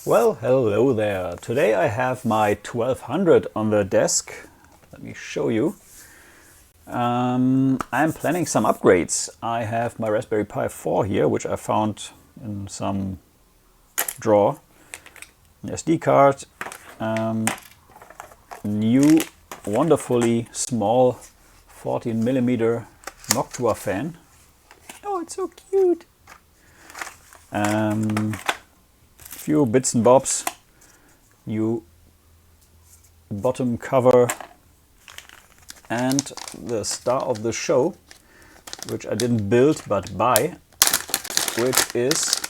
Well, hello there. Today I have my 1200 on the desk. Let me show you. I'm planning some upgrades. I have my Raspberry Pi 4 here, which I found in some drawer. An SD card, new wonderfully small 14mm Noctua fan. Oh, it's so cute. Few bits and bobs, new bottom cover, and the star of the show, which I didn't build but buy, which is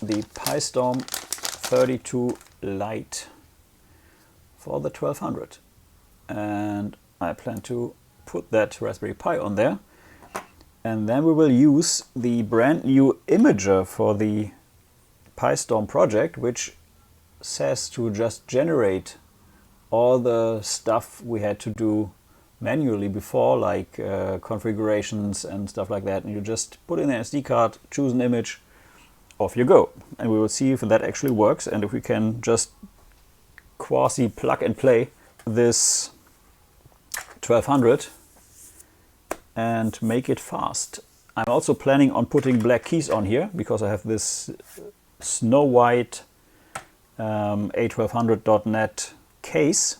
the PiStorm32 Lite for the 1200. And I plan to put that Raspberry Pi on there, and then we will use the brand new Imager for the PiStorm project, which says to just generate all the stuff we had to do manually before, like configurations and stuff like that, and you just put in an SD card, choose an image, off you go. And we will see if that actually works and if we can just quasi plug and play this 1200 and make it fast. I'm also planning on putting black keys on here because I have this Snow White A1200.net case.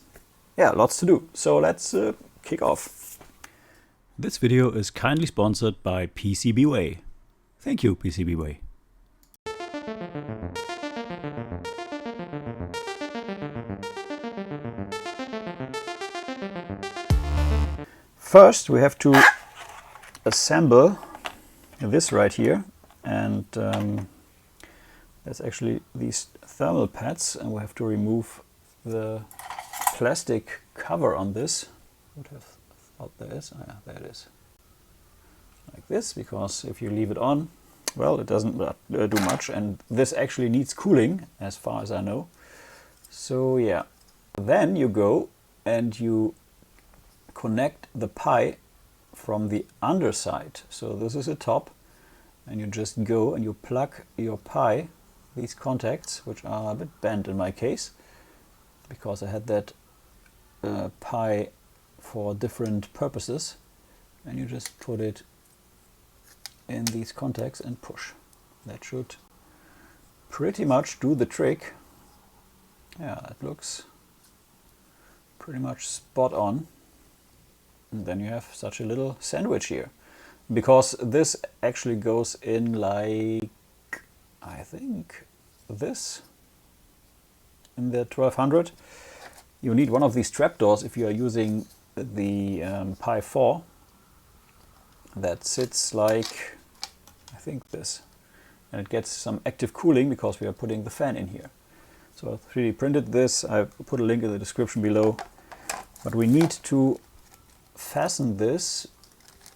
Yeah, lots to do. So let's kick off. This video is kindly sponsored by PCBWay. Thank you, PCBWay. First, we have to assemble this right here, and that's actually these thermal pads, and we have to remove the plastic cover on this. Would have thought there is. Oh, yeah, there it is. Like this, because if you leave it on, well, it doesn't do much, and this actually needs cooling, as far as I know. So yeah, then you go and you connect the Pi from the underside. So this is the top, and you just go and you plug your Pi, these contacts, which are a bit bent in my case, because I had that Pi for different purposes, and you just put it in these contacts and push. That should pretty much do the trick. Yeah, it looks pretty much spot on. And then you have such a little sandwich here, because this actually goes in like, I think this, in the 1200. You need one of these trapdoors if you are using the Pi 4 that sits like, I think this, and it gets some active cooling because we are putting the fan in here. So I 3D printed this. I put a link in the description below, but we need to fasten this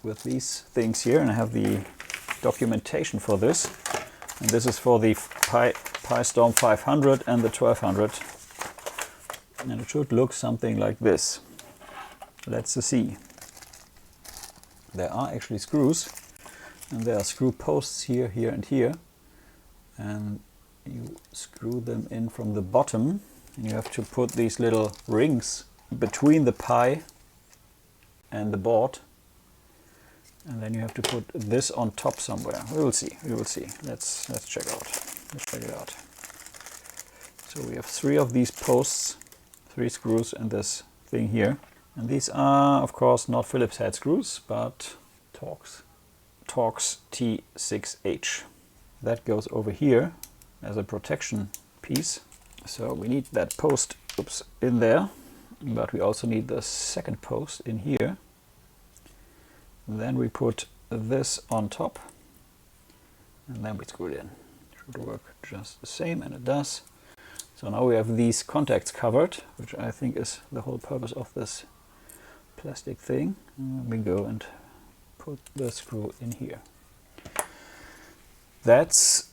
with these things here, and I have the documentation for this. And this is for the PiStorm 500 and the 1200, and it should look something like this. Let's see. There are actually screws, and there are screw posts here, here and here, and you screw them in from the bottom, and you have to put these little rings between the Pi and the board, and then you have to put this on top somewhere. We will see. We will see. Let's check out. Let's check it out. So we have 3 of these posts, 3 screws, and this thing here. And these are, of course, not Phillips head screws, but Torx T6H. That goes over here as a protection piece. So we need that post, in there, but we also need the second post in here. Then we put this on top, and then we screw it in. It should work just the same, and it does. So now we have these contacts covered, which I think is the whole purpose of this plastic thing. And we go and put the screw in here. That's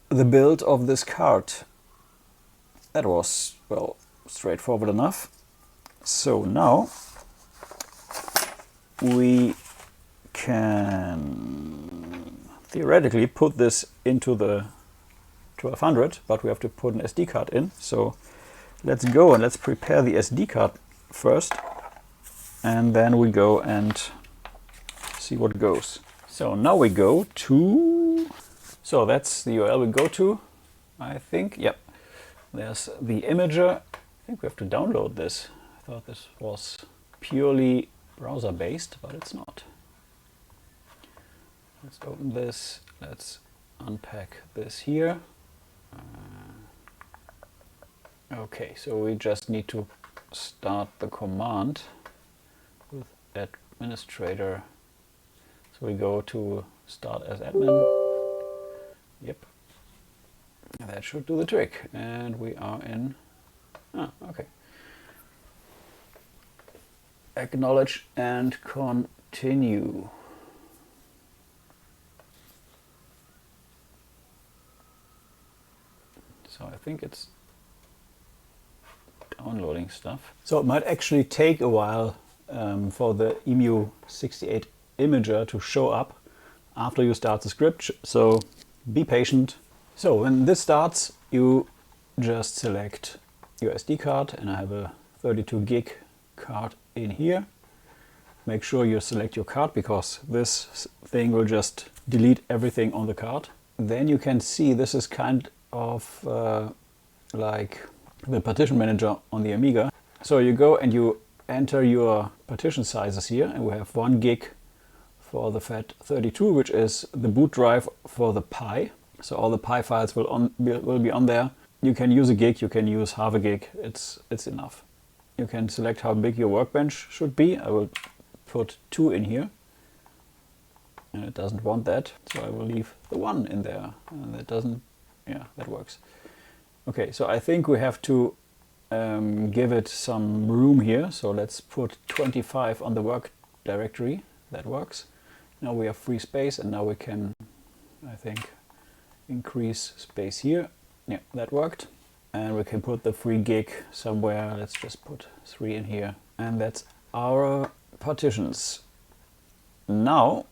the build of this card. That was, well, straightforward enough. So now we can theoretically put this into the 1200, but we have to put an SD card in. So let's go and let's prepare the SD card first, and then we go and see what goes. So now we go to, so that's the URL we go to, I think. Yep, there's the Imager. I think we have to download this. I thought this was purely browser based, but it's not. Let's open this, let's unpack this here. Okay, so we just need to start the command with administrator. So we go to start as admin. Yep, that should do the trick. And we are in, okay. Acknowledge and continue. So I think it's downloading stuff. So it might actually take a while for the EMU68Imager to show up after you start the script, so be patient. So when this starts, you just select your SD card, and I have a 32 gig card in here. Make sure you select your card, because this thing will just delete everything on the card. Then you can see this is kind of like the partition manager on the Amiga. So you go and you enter your partition sizes here, and we have 1 gig for the FAT32, which is the boot drive for the Pi. So all the Pi files will be on there. You can use a gig, you can use half a gig, it's enough. You can select how big your workbench should be. I will put 2 in here, and it doesn't want that, so I will leave the 1 in there, and that doesn't, yeah, that works. Okay, so I think we have to give it some room here, so let's put 25 on the work directory. That works. Now we have free space, and now we can, I think, increase space here. Yeah, that worked. And we can put the free gig somewhere. Let's just put 3 in here. And that's our partitions. Now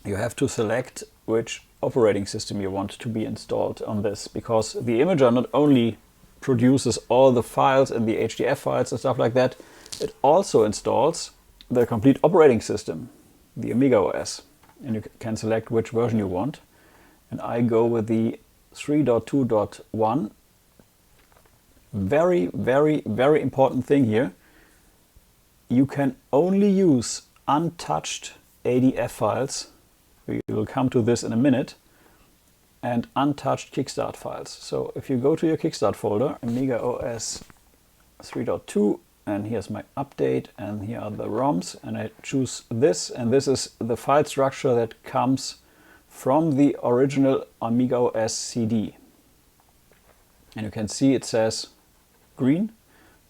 you have to select which operating system you want to be installed on this, because the Imager not only produces all the files and the HDF files and stuff like that, it also installs the complete operating system, the Amiga OS. And you can select which version you want. And I go with the 3.2.1. Very, very, very important thing here. You can only use untouched ADF files. We will come to this in a minute. And untouched Kickstart files. So if you go to your Kickstart folder, Amiga OS 3.2, and here's my update, and here are the ROMs, and I choose this, and this is the file structure that comes from the original Amiga OS CD. And you can see it says green.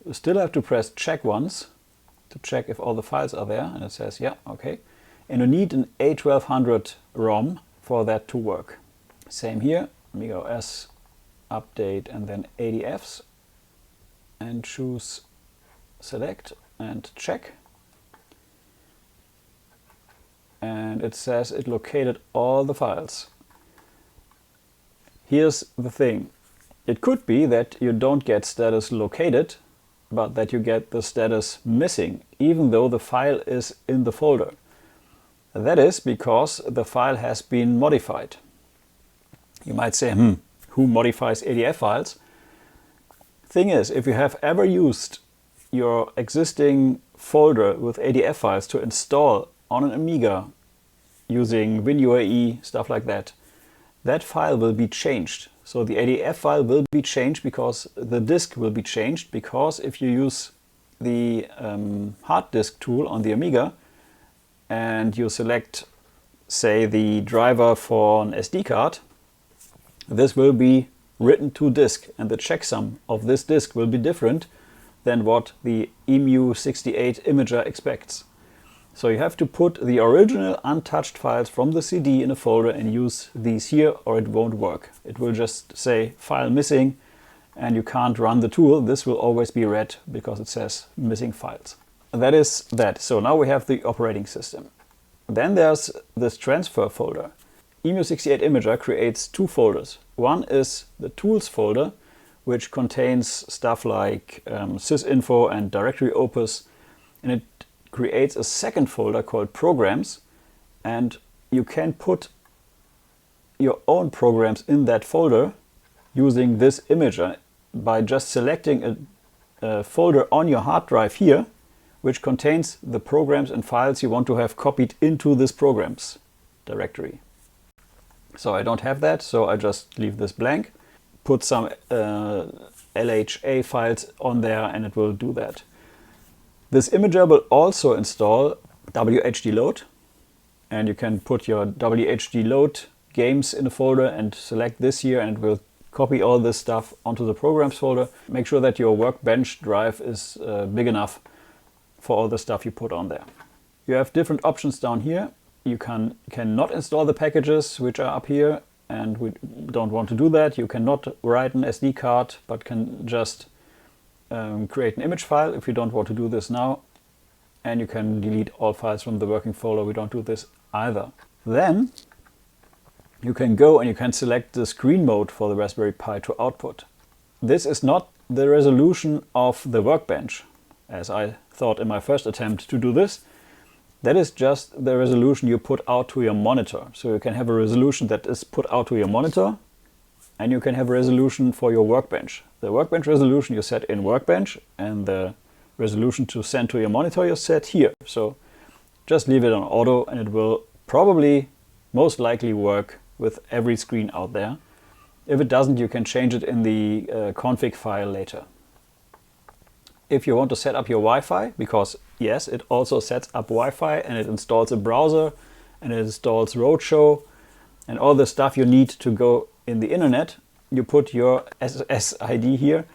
You still have to press check once to check if all the files are there, and it says yeah, okay. And you need an A1200 ROM for that to work. Same here, Amiga OS update and then ADFs, and choose select and check. And it says it located all the files. Here's the thing. It could be that you don't get status located, but that you get the status missing, even though the file is in the folder. That is because the file has been modified. You might say, who modifies ADF files? Thing is, if you have ever used your existing folder with ADF files to install on an Amiga using WinUAE, stuff like that, that file will be changed. So the ADF file will be changed because the disk will be changed, because if you use the hard disk tool on the Amiga and you select, say, the driver for an SD card, this will be written to disk, and the checksum of this disk will be different than what the EMU68Imager expects. So you have to put the original untouched files from the CD in a folder and use these here, or it won't work. It will just say file missing, and you can't run the tool. This will always be red because it says missing files. That is that. So now we have the operating system. Then there's this transfer folder. EMU68Imager creates two folders. One is the tools folder, which contains stuff like sysinfo and directory opus, and it creates a second folder called programs, and you can put your own programs in that folder using this imager by just selecting a folder on your hard drive here, which contains the programs and files you want to have copied into this programs directory. So I don't have that, so I just leave this blank, put some LHA files on there, and it will do that. This imager will also install WHD load, and you can put your WHD load games in a folder and select this here, and it will copy all this stuff onto the programs folder. Make sure that your workbench drive is big enough for all the stuff you put on there. You have different options down here. You cannot install the packages which are up here, and we don't want to do that. You cannot write an SD card, but can just create an image file if you don't want to do this now. And you can delete all files from the working folder. We don't do this either. Then you can go and you can select the screen mode for the Raspberry Pi to output. This is not the resolution of the workbench, as I thought in my first attempt to do this. That is just the resolution you put out to your monitor. So you can have a resolution that is put out to your monitor, and you can have a resolution for your workbench. The workbench resolution you set in Workbench, and the resolution to send to your monitor you set here. So just leave it on auto, and it will probably most likely work with every screen out there. If it doesn't, you can change it in the config file later. If you want to set up your Wi-Fi, because yes, it also sets up Wi-Fi, and it installs a browser, and it installs Roadshow, and all the stuff you need to go in the internet, you put your SSID here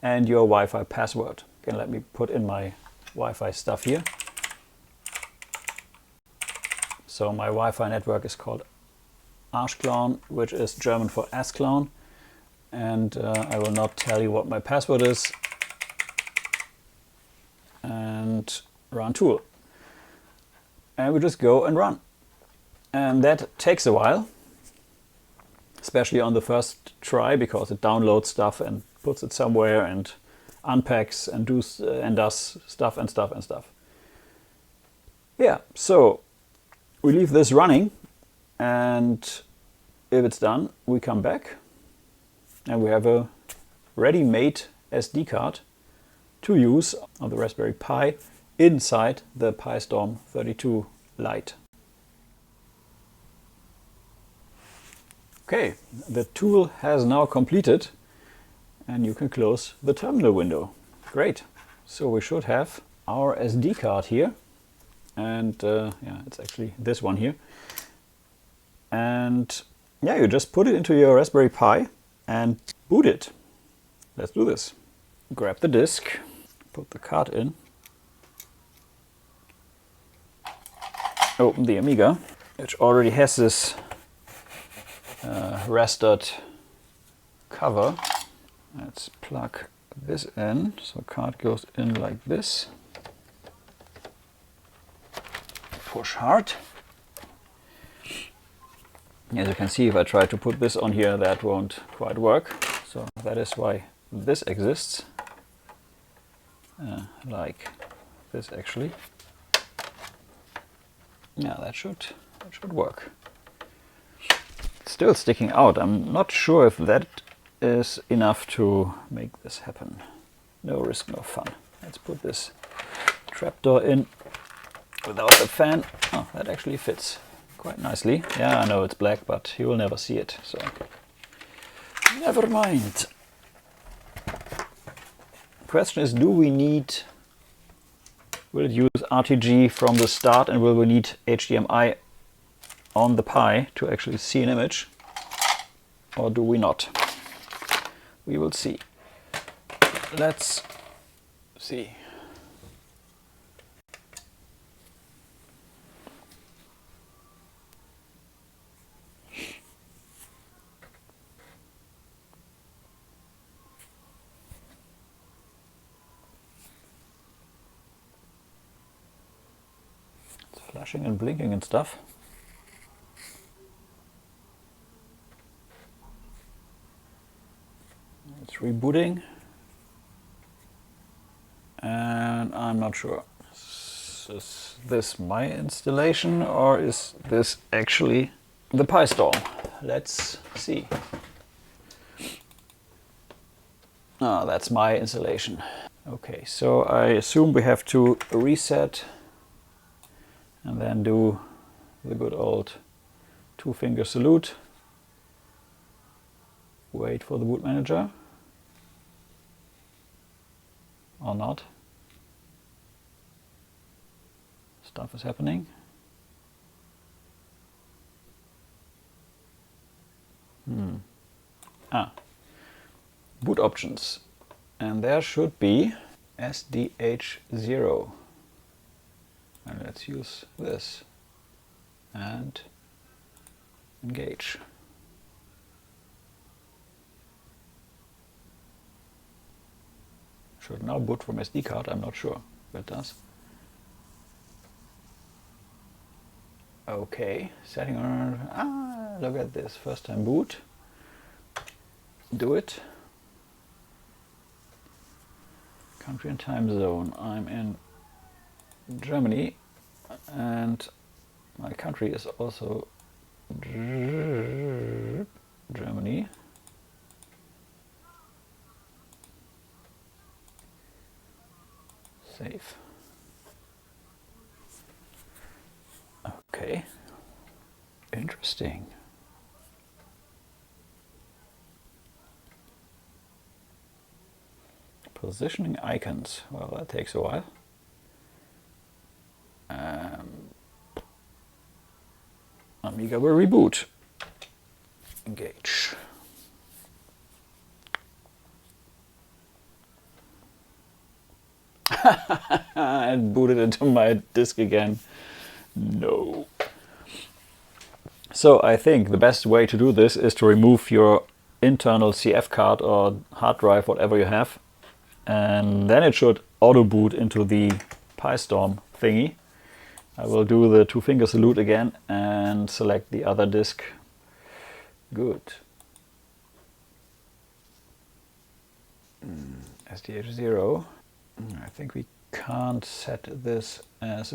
and your Wi-Fi password. Okay, let me put in my Wi-Fi stuff here. So my Wi-Fi network is called Arschclown, which is German for ass clown, and I will not tell you what my password is. And run tool, and we just go and run, and that takes a while, especially on the first try, because it downloads stuff and puts it somewhere and unpacks and does stuff. Yeah, so we leave this running, and if it's done, we come back and we have a ready-made SD card to use on the Raspberry Pi inside the PiStorm32 Lite. Okay, the tool has now completed, and you can close the terminal window. Great. So we should have our SD card here, and yeah, it's actually this one here. And yeah, you just put it into your Raspberry Pi and boot it. Let's do this. Grab the disk, put the card in, open the Amiga, which already has this rastered cover. Let's plug this in, so the card goes in like this. Push hard. As you can see, if I try to put this on here, that won't quite work. So that is why this exists. Like this actually. Yeah, that should work. It's still sticking out. I'm not sure if that is enough to make this happen. No risk, no fun. Let's put this trapdoor in without the fan. Oh, that actually fits quite nicely. Yeah, I know it's black, but you will never see it, so never mind. Question is, do we need, will it use RTG from the start, and will we need HDMI on the Pi to actually see an image, or do we not? We will see. Let's see. Flashing and blinking and stuff. It's rebooting. And I'm not sure. Is this my installation or is this actually the PiStorm? Let's see. Ah, that's my installation. Okay, so I assume we have to reset and then do the good old two-finger salute. Wait for the boot manager. Or not. Stuff is happening. Boot options. And there should be SDH0. And let's use this. And engage. Should now boot from SD card, I'm not sure if it does. Okay, setting on, look at this, first time boot. Do it. Country and time zone. I'm in Germany and my country is also Germany. Save. Okay. Interesting. Positioning icons. Well, that takes a while. Amiga will reboot. Engage. And booted into my disk again. No. So I think the best way to do this is to remove your internal CF card or hard drive, whatever you have, and then it should auto boot into the PiStorm thingy. I will do the two-finger salute again and select the other disk. Good. SDH0. I think we can't set this as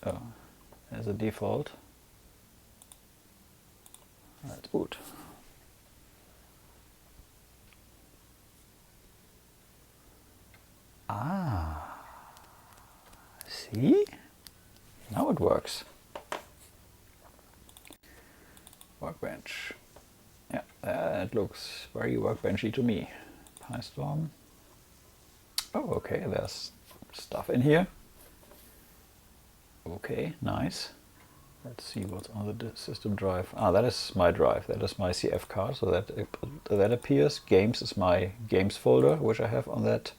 a default. Let's boot. Ah, see? Now it works. Workbench. Yeah, that looks very workbenchy to me. PiStorm. Oh, okay, there's stuff in here. Okay, nice. Let's see what's on the system drive. Ah, that is my drive. That is my CF card. So that appears. Games is my games folder, which I have on that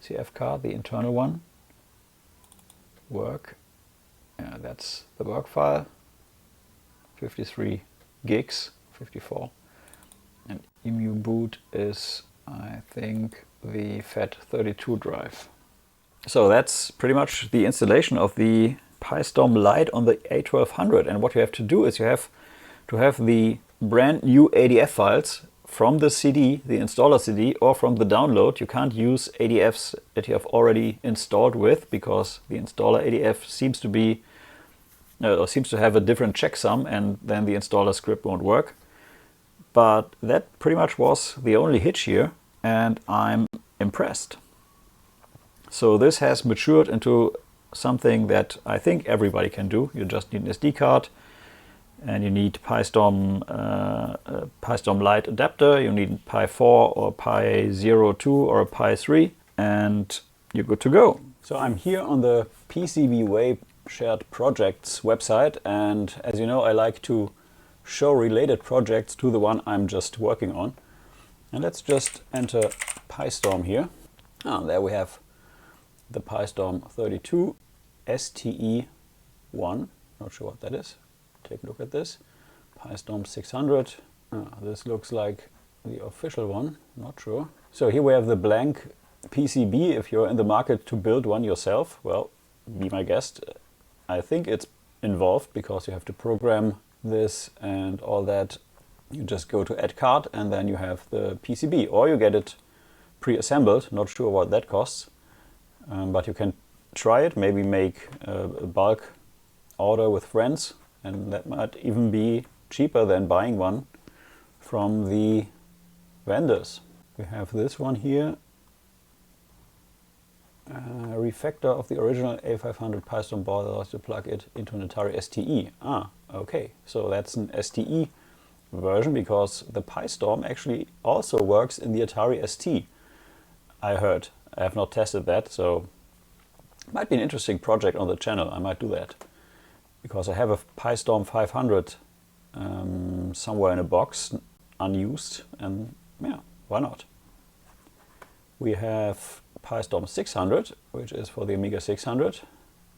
CF card, the internal one. Work. Yeah, that's the work file. 53 gigs, 54. And EMU boot is, I think, the FAT32 drive. So that's pretty much the installation of the PiStorm Lite on the A1200, and what you have to do is you have to have the brand new ADF files from the CD, the installer CD, or from the download. You can't use ADFs that you have already installed with, because the installer ADF seems to be or seems to have a different checksum, and then the installer script won't work. But that pretty much was the only hitch here, and I'm impressed. So this has matured into something that I think everybody can do. You just need an SD card, and you need PiStorm Lite adapter. You need Pi 4 or Pi 02 or a Pi 3, and you're good to go. So I'm here on the PCBWay shared projects website, and as you know, I like to show related projects to the one I'm just working on. And let's just enter PiStorm here. Ah, there we have the PiStorm32 STE1. Not sure what that is. Take a look at this. PiStorm 600. This looks like the official one. Not sure. So here we have the blank PCB. If you're in the market to build one yourself, well, be my guest. I think it's involved because you have to program this and all that. You just go to add card and then you have the PCB, or you get it pre-assembled. Not sure what that costs, but you can try it. Maybe make a bulk order with friends, and that might even be cheaper than buying one from the vendors. We have this one here, a refactor of the original A500 PiStorm board that allows you to plug it into an Atari STE. Ah, okay, so that's an STE version, because the PiStorm actually also works in the Atari ST, I heard. I have not tested that, so it might be an interesting project on the channel. I might do that, because I have a PiStorm 500 somewhere in a box, unused, and yeah, why not? We have PiStorm 600, which is for the Amiga 600,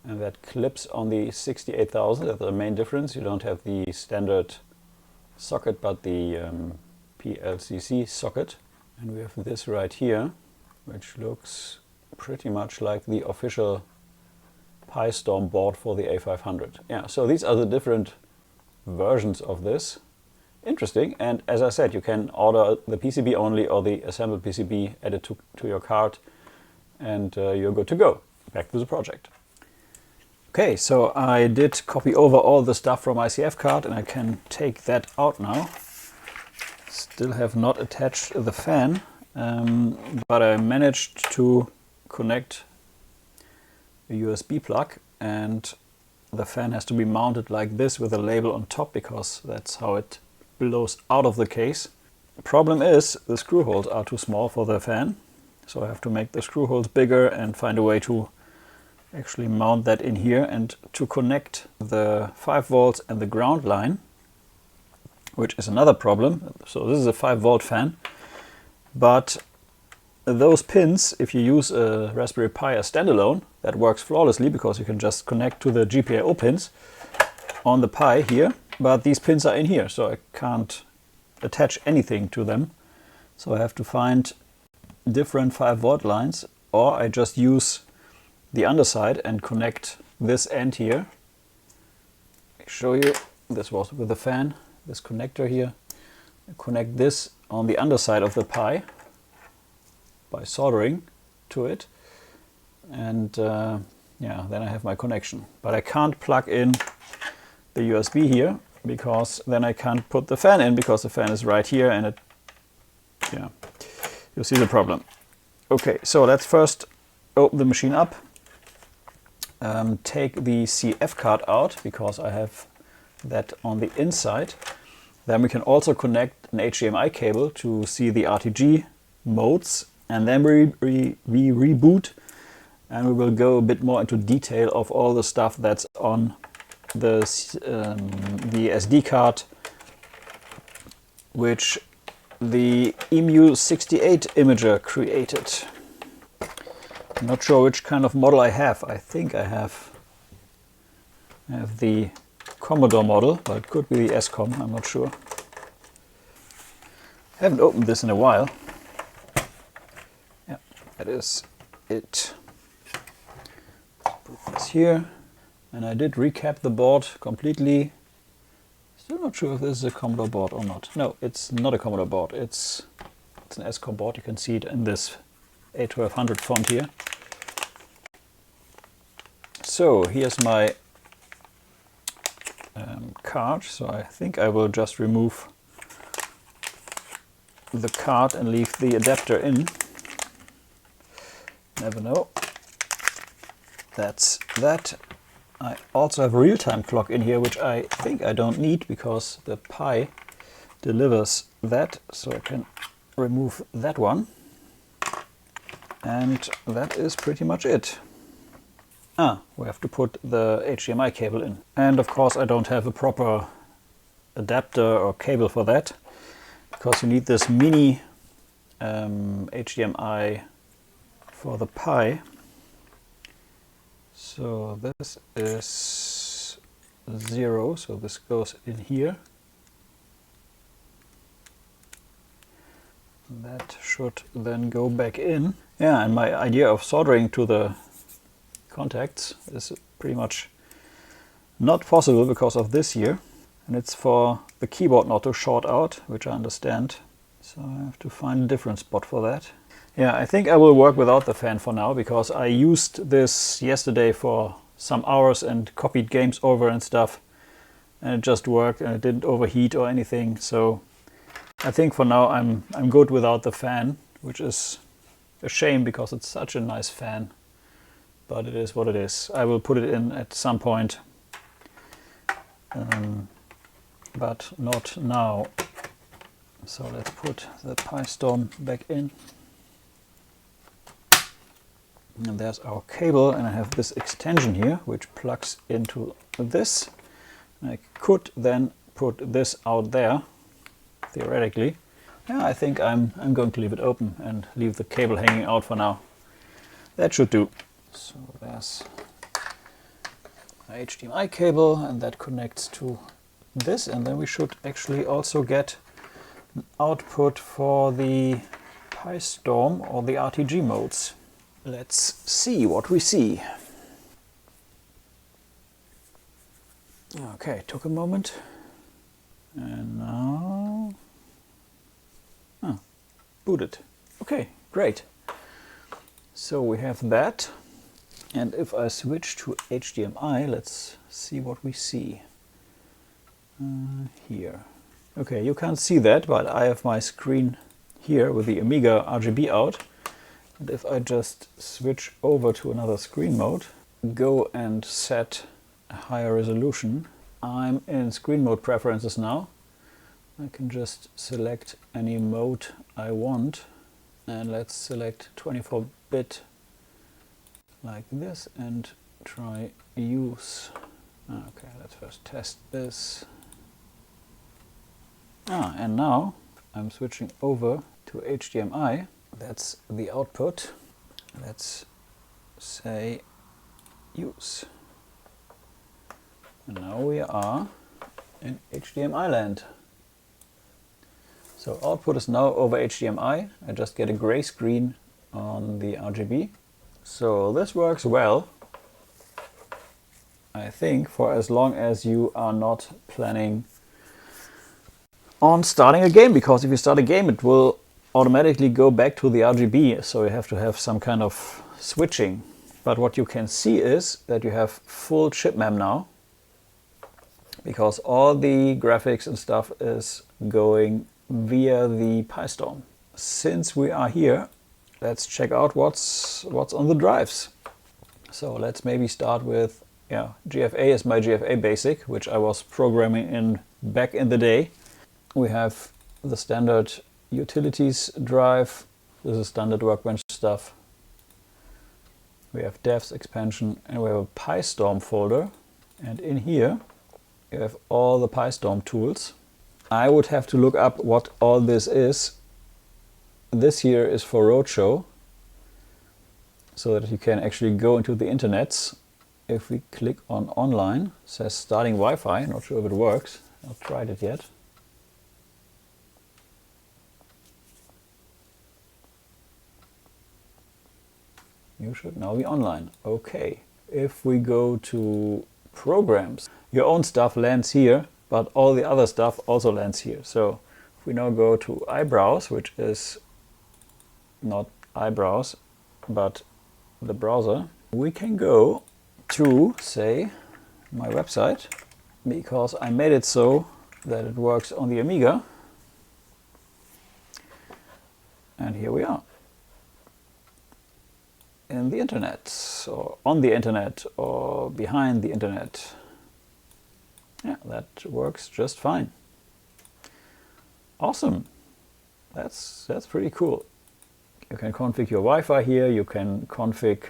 and that clips on the 68000. That's the main difference. You don't have the standard socket, but the PLCC socket. And we have this right here, which looks pretty much like the official PiStorm board for the A500. Yeah, so these are the different versions of this. Interesting, and as I said, you can order the PCB only or the assembled PCB, add it to your card, and you're good to go. Back to the project. Okay, so I did copy over all the stuff from my CF card, and I can take that out now. Still have not attached the fan, but I managed to connect a USB plug, and the fan has to be mounted like this with a label on top, because that's how it blows out of the case. The problem is the screw holes are too small for the fan, so I have to make the screw holes bigger and find a way to actually mount that in here and to connect the 5 volts and the ground line, which is another problem. So this is a 5 volt fan, but those pins, if you use a Raspberry Pi as standalone, that works flawlessly, because you can just connect to the GPIO pins on the Pi here, but these pins are in here, so I can't attach anything to them. So I have to find different 5 volt lines, or I just use the underside and connect this end here. I show you, this was with the fan, this connector here. I connect this on the underside of the Pi by soldering to it, and yeah, then I have my connection. But I can't plug in the USB here, because then I can't put the fan in, because the fan is right here, and it, yeah, you see the problem. Okay, so let's first open the machine up, take the CF card out, because I have that on the inside. Then we can also connect an HDMI cable to see the RTG modes, and then we reboot, and we will go a bit more into detail of all the stuff that's on the SD card, which the EMU68Imager created. I'm not sure which kind of model I have. I think I have the Commodore model, but it could be the SCOM, I'm not sure. I haven't opened this in a while. Yeah, that is it. Put this here. And I did recap the board completely. Still not sure if this is a Commodore board or not. No, it's not a Commodore board. It's an SCOM board. You can see it in this A1200 font here. So here's my card. So I think I will just remove the card and leave the adapter in. Never know. That's that. I also have a real-time clock in here, which I think I don't need, because the Pi delivers that, so I can remove that one. And that is pretty much it. We have to put the HDMI cable in. And of course I don't have a proper adapter or cable for that, because you need this mini HDMI for the Pi. So this is 0, so this goes in here. That should then go back in. Yeah, and my idea of soldering to the contacts is pretty much not possible because of this here. And it's for the keyboard not to short out, which I understand. So I have to find a different spot for that. Yeah, I think I will work without the fan for now, because I used this yesterday for some hours and copied games over and stuff, and it just worked and it didn't overheat or anything. So I think for now I'm good without the fan, which is a shame because it's such a nice fan, but it is what it is. I will put it in at some point, but not now. So let's put the PiStorm back in. And there's our cable, and I have this extension here which plugs into this. I could then put this out there, theoretically. Yeah, I think I'm going to leave it open and leave the cable hanging out for now. That should do. So there's a HDMI cable, and that connects to this, and then we should actually also get an output for the PiStorm or the RTG modes. Let's see what we see. Okay, took a moment. And now... Oh, booted. Okay, great. So we have that. And if I switch to HDMI, let's see what we see. Here. Okay, you can't see that, but I have my screen here with the Amiga RGB out. And if I just switch over to another screen mode, go and set a higher resolution, I'm in screen mode preferences now. I can just select any mode I want, and let's select 24-bit like this and try use. Okay, let's first test this. And now I'm switching over to HDMI. That's the output. Let's say use. And now we are in HDMI land. So output is now over HDMI. I just get a gray screen on the RGB. So this works well, I think, for as long as you are not planning on starting a game, because if you start a game it will automatically go back to the RGB, so you have to have some kind of switching. But what you can see is that you have full chip mem now, because all the graphics and stuff is going via the PiStorm. Since we are here, let's check out what's on the drives. So let's maybe start with, GFA is my GFA basic, which I was programming in back in the day. We have the standard utilities drive. This is standard workbench stuff. We have devs, expansion, and we have a PiStorm folder. And in here you have all the PiStorm tools. I would have to look up what all this is. This here is for Roadshow, so that you can actually go into the internets. If we click on online, it says starting Wi-Fi. Not sure if it works. I've not tried it yet. You should now be online. Okay. If we go to programs, your own stuff lands here, but all the other stuff also lands here. So if we now go to iBrowse, which is not iBrowse, but the browser, we can go to, say, my website, because I made it so that it works on the Amiga. And here we are. In the internet, or on the internet, or behind the internet. Yeah, that works just fine. Awesome. That's pretty cool. You can config your Wi-Fi here. You can config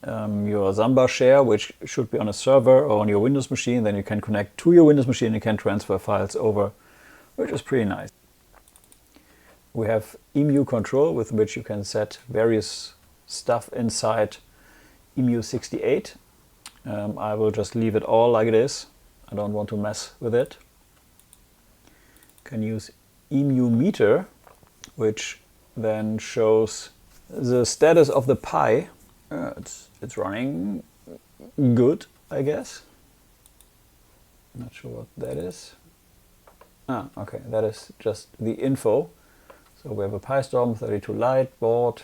your Samba share, which should be on a server or on your Windows machine. Then you can connect to your Windows machine. You can transfer files over, which is pretty nice. We have EMU control, with which you can set various stuff inside EMU68. I will just leave it all like it is. I don't want to mess with it. You can use EMU meter, which then shows the status of the Pi. It's running good, I guess. Not sure what that is. Okay, that is just the info. So we have a PiStorm32 Lite board,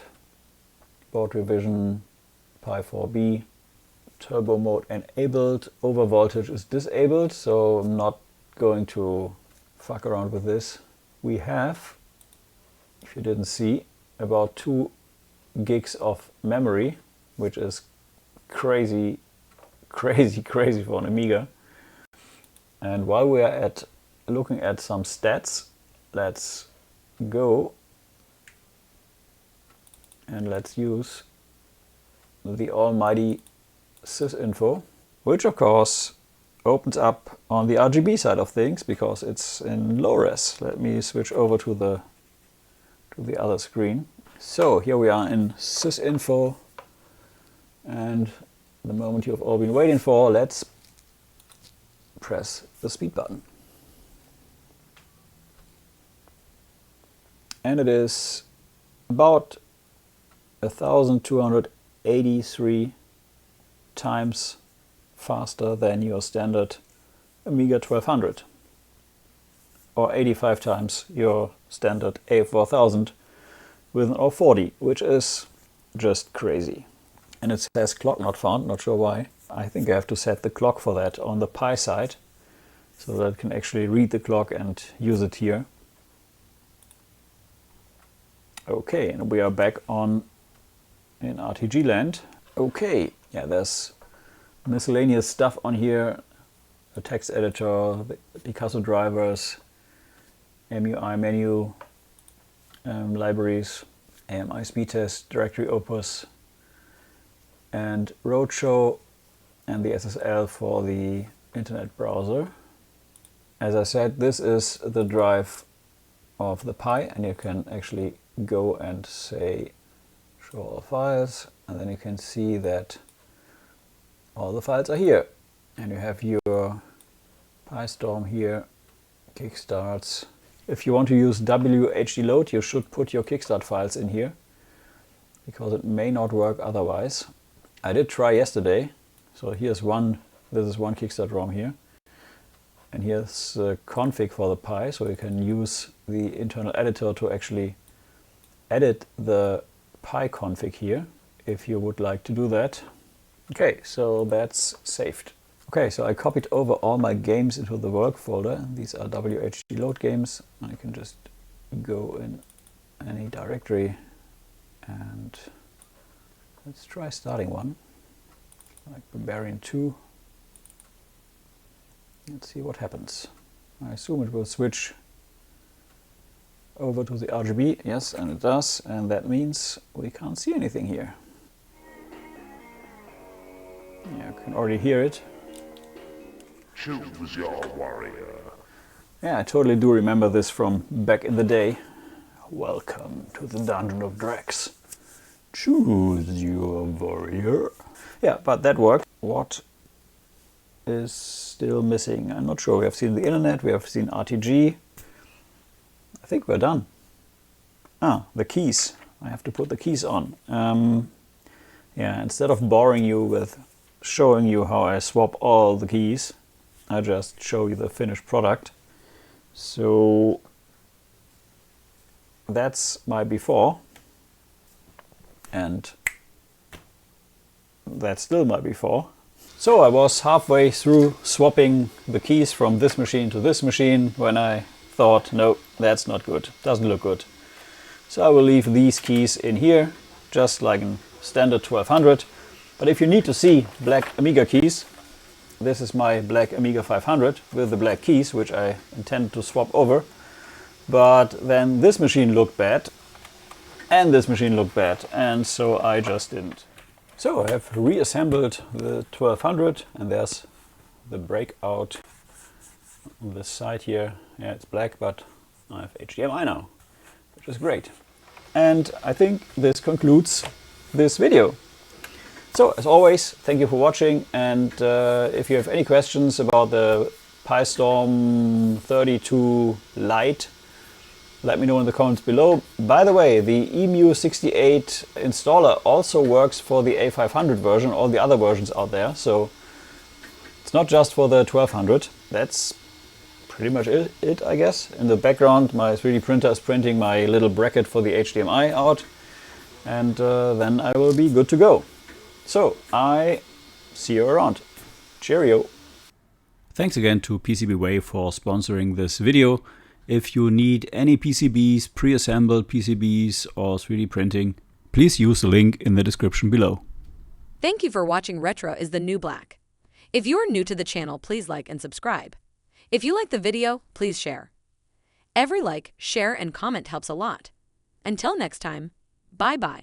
board revision, Pi4B, turbo mode enabled, over voltage is disabled, so I'm not going to fuck around with this. We have, if you didn't see, about 2 gigs of memory, which is crazy for an Amiga. And while we are looking at some stats, let's go and let's use the almighty sysinfo, which of course opens up on the RGB side of things because it's in low res. Let me switch over to the other screen. So here we are in sysinfo, and the moment you've all been waiting for, let's press the speed button. And it is about 1283 times faster than your standard Amiga 1200, or 85 times your standard A4000 with an 040, which is just crazy. And it says clock not found, not sure why. I think I have to set the clock for that on the Pi side, so that I can actually read the clock and use it here. Okay, and we are back in RTG land. Okay, yeah, there's miscellaneous stuff on here. A text editor, the Picasso drivers, MUI menu, libraries, AMI speed test, directory opus, and Roadshow, and the SSL for the internet browser. As I said, this is the drive of the Pi, and you can actually go and say show all files, and then you can see that all the files are here. And you have your PiStorm here, kickstarts. If you want to use WHD load, you should put your kickstart files in here, because it may not work otherwise. I did try yesterday. So here's one, this is one kickstart ROM here. And here's the config for the Pi, so you can use the internal editor to actually edit the Pi config here, if you would like to do that. Okay, so that's saved. Okay, so I copied over all my games into the work folder. These are WHD load games. I can just go in any directory and let's try starting one, like Barbarian 2. Let's see what happens. I assume it will switch over to the RGB. Yes, and it does, and that means we can't see anything here. Yeah, I can already hear it. Choose your warrior. Yeah, I totally do remember this from back in the day. Welcome to the Dungeon of Drax. Choose your warrior. Yeah, but that worked. What is still missing? I'm not sure. We have seen the internet, we have seen RTG. I think we're done. Ah, the keys. I have to put the keys on. Yeah, instead of boring you with showing you how I swap all the keys, I just show you the finished product. So that's my before, and that's still my before. So I was halfway through swapping the keys from this machine to this machine when I thought, no, that's not good, doesn't look good. So I will leave these keys in here, just like a standard 1200. But if you need to see black Amiga keys, this is my black Amiga 500 with the black keys, which I intend to swap over. But then this machine looked bad, and this machine looked bad, and so I just didn't. So I have reassembled the 1200, and there's the breakout on this side here. Yeah, it's black, but I have HDMI now, which is great. And I think this concludes this video. So as always, thank you for watching, and if you have any questions about the PiStorm32 Lite, let me know in the comments below. By the way, the EMU68 installer also works for the A500 version, all the other versions out there, so it's not just for the 1200. That's pretty much it, I guess. In the background, my 3D printer is printing my little bracket for the HDMI out, and then I will be good to go. So, I see you around. Cheerio! Thanks again to PCBWay for sponsoring this video. If you need any PCBs, pre-assembled PCBs or 3D printing, please use the link in the description below. Thank you for watching Retro is the New Black. If you are new to the channel, please like and subscribe. If you like the video, please share. Every like, share, and comment helps a lot. Until next time, bye-bye.